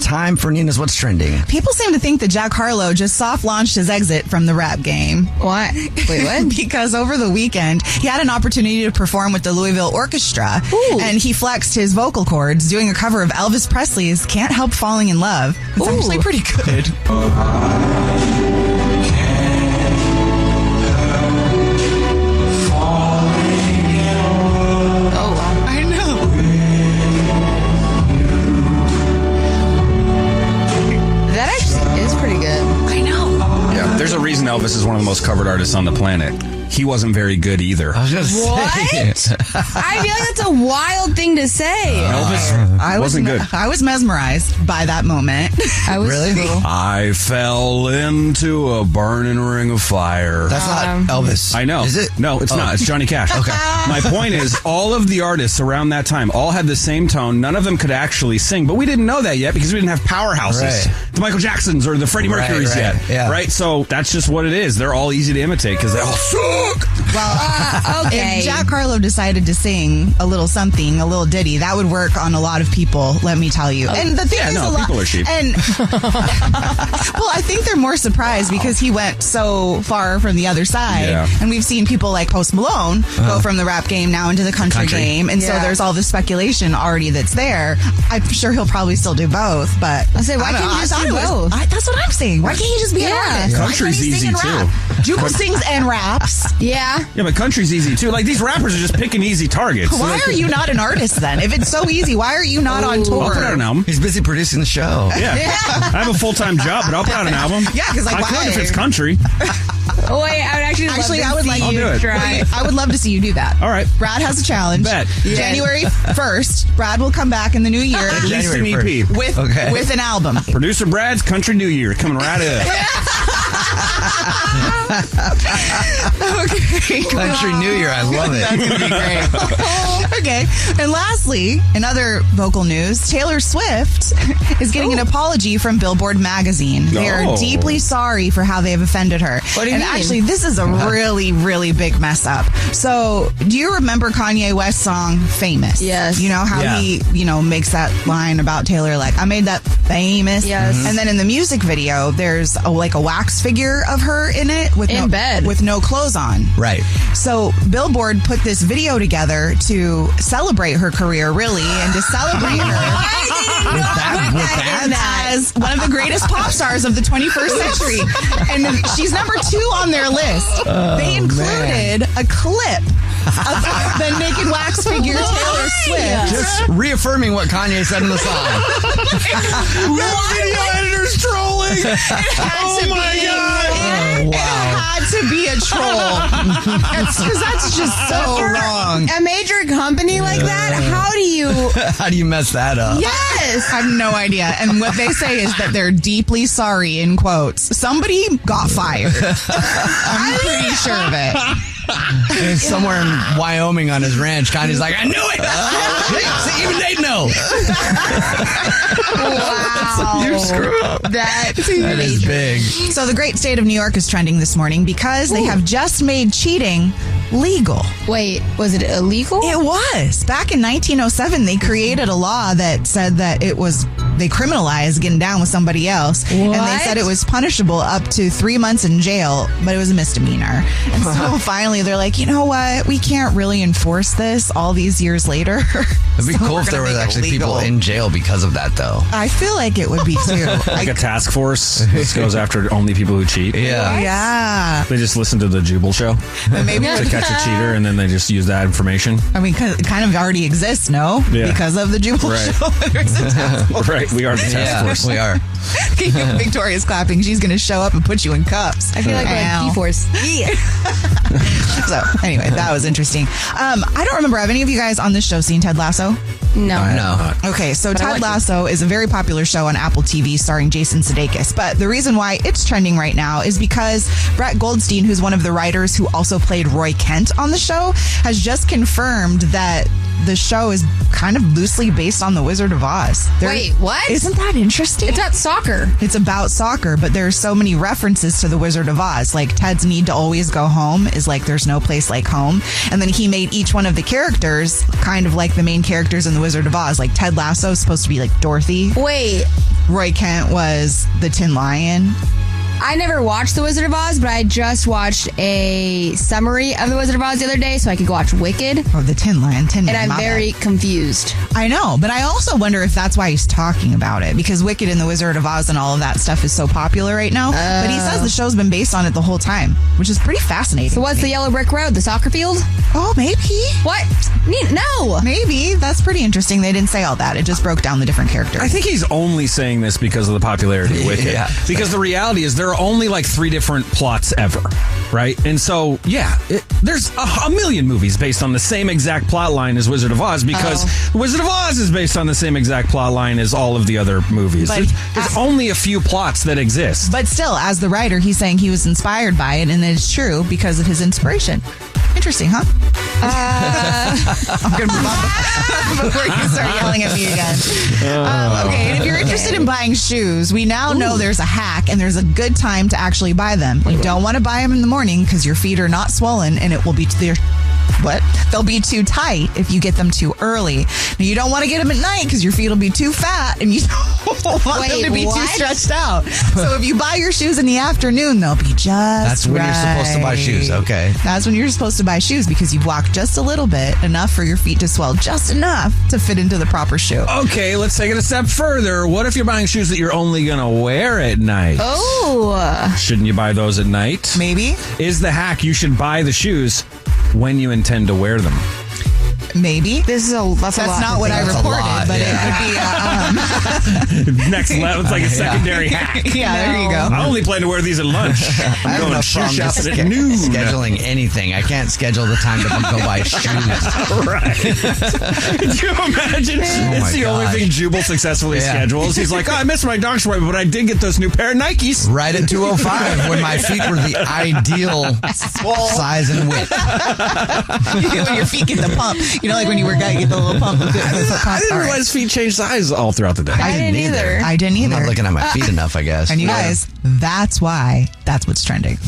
time for Nina's What's Trending. People seem to think that Jack Harlow just soft launched his exit from the rap game. What? Wait, what? Because over the weekend, he had an opportunity to perform with the Louisville Orchestra. Ooh. And he flexed his vocal cords doing a cover of Elvis Presley's Can't Help Falling in Love. It's actually pretty good. There's a reason Elvis is one of the most covered artists on the planet. He wasn't very good either. I was going to say. What? I feel like that's a wild thing to say. Elvis wasn't good. I was mesmerized by that moment. I was Really? I fell into a burning ring of fire. That's not Elvis. I know. Is it? No, it's not. It's Johnny Cash. Okay. My point is, all of the artists around that time all had the same tone. None of them could actually sing, but we didn't know that yet because we didn't have powerhouses. Right. The Michael Jacksons or the Freddie Mercurys Right. yet. Yeah. Right? So that's just what it is. They're all easy to imitate because they all suck. Well, okay. if Jack Harlow decided to sing a little something, a little ditty, that would work on a lot of people, let me tell you. And the thing is, people are sheep. And well, I think they're more surprised because he went so far from the other side. Yeah. And we've seen people like Post Malone go from the rap game now into the country game. And so there's all this speculation already that's there. I'm sure he'll probably still do both, but I say, why can't you just do both? That's what I'm saying. Why can't he just be an artist? Country's Why can't he sing easy, and rap? Jubal sings and raps. Yeah. Yeah, but country's easy too. Like these rappers are just picking easy targets. Why are you not an artist then? If it's so easy, why are you not on tour? I'll put out an album. He's busy producing the show. Yeah. I have a full-time job, but I'll put out an album. Yeah, because like, I could if it's why? country. Oh, wait, I would actually I would like I'll you do it. try. I would love to see you do that. All right. Brad has a challenge. Bet. January 1st, Brad will come back in the new year At least an January EP. with an album. Producer Brad's Country New Year coming right up. Okay. Country New Year, I love it. That's going to be great. Okay. And lastly, in other vocal news, Taylor Swift is getting an apology from Billboard magazine. They are deeply sorry for how they have offended her. What do you mean? Actually, this is a really, really big mess up. So, do you remember Kanye West's song Famous? Yes. You know how he, makes that line about Taylor, like, I made that famous. Yes. And then in the music video, there's a wax figure of her in it with no clothes on. Right. So Billboard put this video together to celebrate her career, really, and to celebrate her as one of the greatest pop stars of the 21st century. And she's number 2 on their list. They included a clip of the naked wax figure Taylor Swift. Just reaffirming what Kanye said in the song. No video editor's trolling. Oh my God. It had to be a troll. Because that's just so wrong. A major company like that? How do you... How do you mess that up? Yes! I have no idea. And what they say is that they're deeply sorry, in quotes. Somebody got fired. I'm pretty sure of it. And somewhere in Wyoming on his ranch, Kanye's like, I knew it! See, even they know. Wow. You screw up. That is big. So the great state of New York is trending this morning because they have just made cheating legal. Wait, was it illegal? It was. Back in 1907, they created a law that said that they criminalized getting down with somebody else. What? And they said it was punishable up to 3 months in jail, but it was a misdemeanor. And so finally they're like, you know what? We can't really enforce this all these years later. It'd be cool if there were actually people in jail because of that, though. I feel like it would be too. Like a task force. This goes after only people who cheat. Yeah. Yeah. They just listen to the Jubal Show But maybe to catch a cheater, and then they just use that information. I mean, it kind of already exists, no? Yeah. Because of the Jubal Right. Show. There's a task force. Right, we are the task force. We are. Victoria's clapping. She's going to show up and put you in cuffs. I feel like we're like P-Force. Yeah. So, anyway, that was interesting. I don't remember. Have any of you guys on this show seen Ted Lasso? No. Okay, so Ted Lasso is a very popular show on Apple TV starring Jason Sudeikis. But the reason why it's trending right now is because Brett Goldstein, who's one of the writers who also played Roy Kent on the show, has just confirmed that the show is kind of loosely based on The Wizard of Oz. Wait, what? Isn't that interesting? It's about soccer. It's about soccer, but there are so many references to The Wizard of Oz. Like Ted's need to always go home is like there's no place like home. And then he made each one of the characters kind of like the main characters in The Wizard of Oz. Like Ted Lasso is supposed to be like Dorothy. Wait, Roy Kent was the Tin Lion. I never watched The Wizard of Oz, but I just watched a summary of The Wizard of Oz the other day so I could watch Wicked. Oh, the Tin Lion. Tin Man, And I'm very confused. I know, but I also wonder if that's why he's talking about it, because Wicked and The Wizard of Oz and all of that stuff is so popular right now. But he says the show's been based on it the whole time, which is pretty fascinating. So what's the Yellow Brick Road? The soccer field? Oh, maybe. What? No. Maybe. That's pretty interesting. They didn't say all that. It just broke down the different characters. I think he's only saying this because of the popularity of Wicked. Yeah. Because the reality is there are only like 3 different plots ever, right? And so, there's a million movies based on the same exact plot line as Wizard of Oz because Wizard of Oz is based on the same exact plot line as all of the other movies. But There's only a few plots that exist. But still, as the writer, he's saying he was inspired by it, and it's true because of his inspiration. Interesting, huh? I'm going to move on before you start yelling at me again. Okay, and if you're interested in buying shoes, we now know there's a hack, and there's a good time to actually buy them. You don't want to buy them in the morning because your feet are not swollen, and it will be they'll be too tight if you get them too early. Now, you don't want to get them at night because your feet will be too fat and you don't want them to be too stretched out. So if you buy your shoes in the afternoon, they'll be just That's when you're supposed to buy shoes, okay. That's when you're supposed to buy shoes because you've walked just a little bit, enough for your feet to swell just enough to fit into the proper shoe. Okay, let's take it a step further. What if you're buying shoes that you're only going to wear at night? Oh. Shouldn't you buy those at night? Maybe. Is the hack you should buy the shoes when you intend to wear them? Maybe. That's a lot. That's not what I That's a reported, lot, but it would be Next level, it's like a secondary hack. yeah, there you go. I only plan to wear these at lunch. I I'm have going enough shoe problem just shopping at noon. scheduling anything. I can't schedule the time to go buy shoes. Right. Could you imagine? It's the only thing Jubal successfully schedules. He's like, I missed my doctor's appointment, but I did get those new pair of Nikes. Right at 2:05 when my feet were the ideal size and width. When your feet get the pump. You know, like when you work out, you get the little pump. I didn't realize feet change size all throughout the day. I didn't either. I didn't I'm either. not looking at my feet enough, I guess. And you guys, that's why that's what's trending.